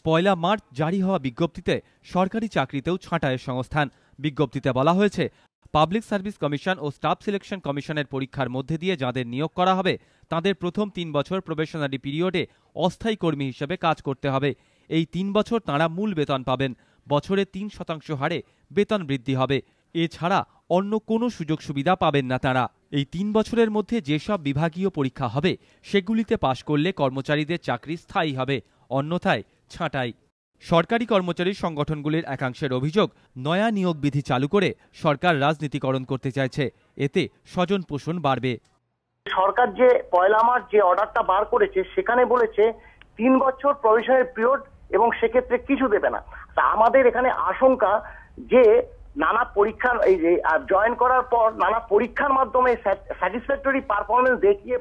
পয়লা March জারি হওয়া বিজ্ঞপ্তিতে সরকারি চাকরিতেও ছাঁটাইয়ের সংস্থান। বিজ্ঞপ্তিতে বলা হয়েছে, পাবলিক সার্ভিস কমিশন ও স্টাফ সিলেকশন কমিশনের পরীক্ষার মধ্যে দিয়ে যাঁদের নিয়োগ করা হবে তাঁদের প্রথম ৩ বছর প্রবেশনারি পিরিয়ডে অস্থায়ী কর্মী হিসেবে কাজ করতে হবে। এই ৩ বছর তাঁরা মূল বেতন পাবেন। বছরে ৩% হারে বেতন বৃদ্ধি হবে। এছাড়া অন্য কোনো সুযোগ সুবিধা পাবেন না তাঁরা। এই ৩ বছরের মধ্যে যেসব বিভাগীয় পরীক্ষা হবে সেগুলিতে পাশ করলে কর্মচারীদের চাকরি স্থায়ী হবে, অন্যথায় ছাঁটাই। সরকারি কর্মচারী সংগঠনগুলির একাংশের অভিযোগ, নয়া নিয়োগ বিধি চালু করে সরকার রাজনীতিকরণ করতে চাইছে। এতে স্বজন পোষণ বাড়বে। সরকার যে পয়লা মার্চ যে অর্ডারটা বার করেছে সেখানে বলেছে ৩ বছর প্রভিশনারি পিরিয়ড এবং সেক্ষেত্রে কিছু দেবে না। তা আমাদের এখানে আশঙ্কা যে নানা পরীক্ষা এই যে জয়েন করার পর নানা পরীক্ষার মাধ্যমে স্যাটিসফ্যাক্টরি পারফরমেন্স দেখিয়ে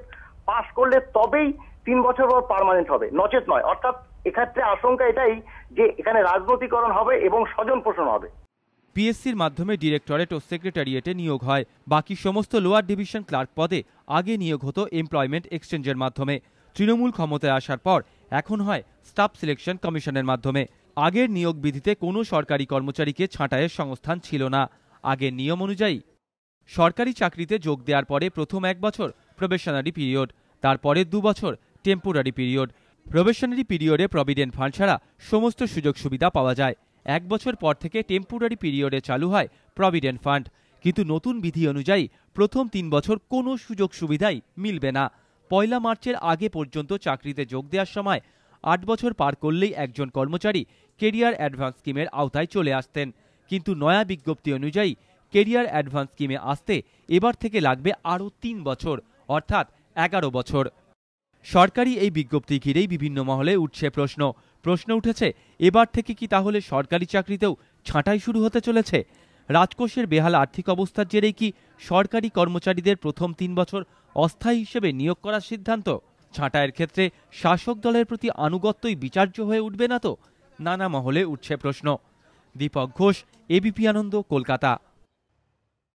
পাস করলে তবেই ৩ বছর পর পার্মানেন্ট হবে, নচেত নয়। অর্থাৎ এক্ষেত্রে আশঙ্কা এটাই যে এখানে রাজনৈতিকরণ হবে এবং স্বজন পোষণ হবে। পিএসসির মাধ্যমে ডিরেক্টরেট ও সেক্রেটারিয়েটে নিয়োগ হয়। বাকি সমস্ত লোয়ার ডিভিশন ক্লার্ক পদে আগে নিয়োগ হতো এমপ্লয়মেন্ট এক্সচেঞ্জের মাধ্যমে। তৃণমূল ক্ষমতায় আসার পর এখন হয় স্টাফ সিলেকশন কমিশনের মাধ্যমে। আগের নিয়োগ বিধিতে কোনো সরকারি কর্মচারীকে ছাঁটাইয়ের সংস্থান ছিল না। আগের নিয়ম অনুযায়ী সরকারি চাকরিতে যোগ দেওয়ার পরে প্রথম ১ বছর প্রবেশনারি পিরিয়ড, তারপরে ২ বছর টেম্পোরারি পিরিয়ড। প্রবেশনারি পিরিয়ডে প্রভিডেন্ট ফান্ড ছাড়া সমস্ত সুযোগ সুবিধা পাওয়া যায়। ১ বছর পর থেকে টেম্পোরারি পিরিয়ডে চালু হয় প্রভিডেন্ট ফান্ড। কিন্তু নতুন বিধি অনুযায়ী প্রথম ৩ বছর কোনো সুযোগ সুবিধাই মিলবে না। পয়লা মার্চের আগে পর্যন্ত চাকরিতে যোগ দেওয়ার সময় ৮ বছর পার করলেই একজন কর্মচারী কেরিয়ার অ্যাডভান্স স্কিমের আওতায় চলে আসতেন। কিন্তু নয়া বিজ্ঞপ্তি অনুযায়ী কেরিয়ার অ্যাডভান্স স্কিমে আসতে এবার থেকে লাগবে আরও ৩ বছর, অর্থাৎ ১১ বছর। সরকারি এই বিজ্ঞপ্তি ঘিরেই বিভিন্ন মহলে উঠছে প্রশ্ন উঠেছে, এবার থেকে কি তাহলে সরকারি চাকরিতেও ছাঁটাই শুরু হতে চলেছে? রাজকোষের বেহাল আর্থিক অবস্থার জেরেই কি সরকারি কর্মচারীদের প্রথম ৩ বছর অস্থায়ী হিসেবে নিয়োগ করার সিদ্ধান্ত? ছাঁটাইয়ের ক্ষেত্রে শাসক দলের প্রতি আনুগত্যই বিচার্য হয়ে উঠবে না তো? নানা মহলে উঠছে প্রশ্ন। দীপক ঘোষ, এবিপি আনন্দ, কলকাতা।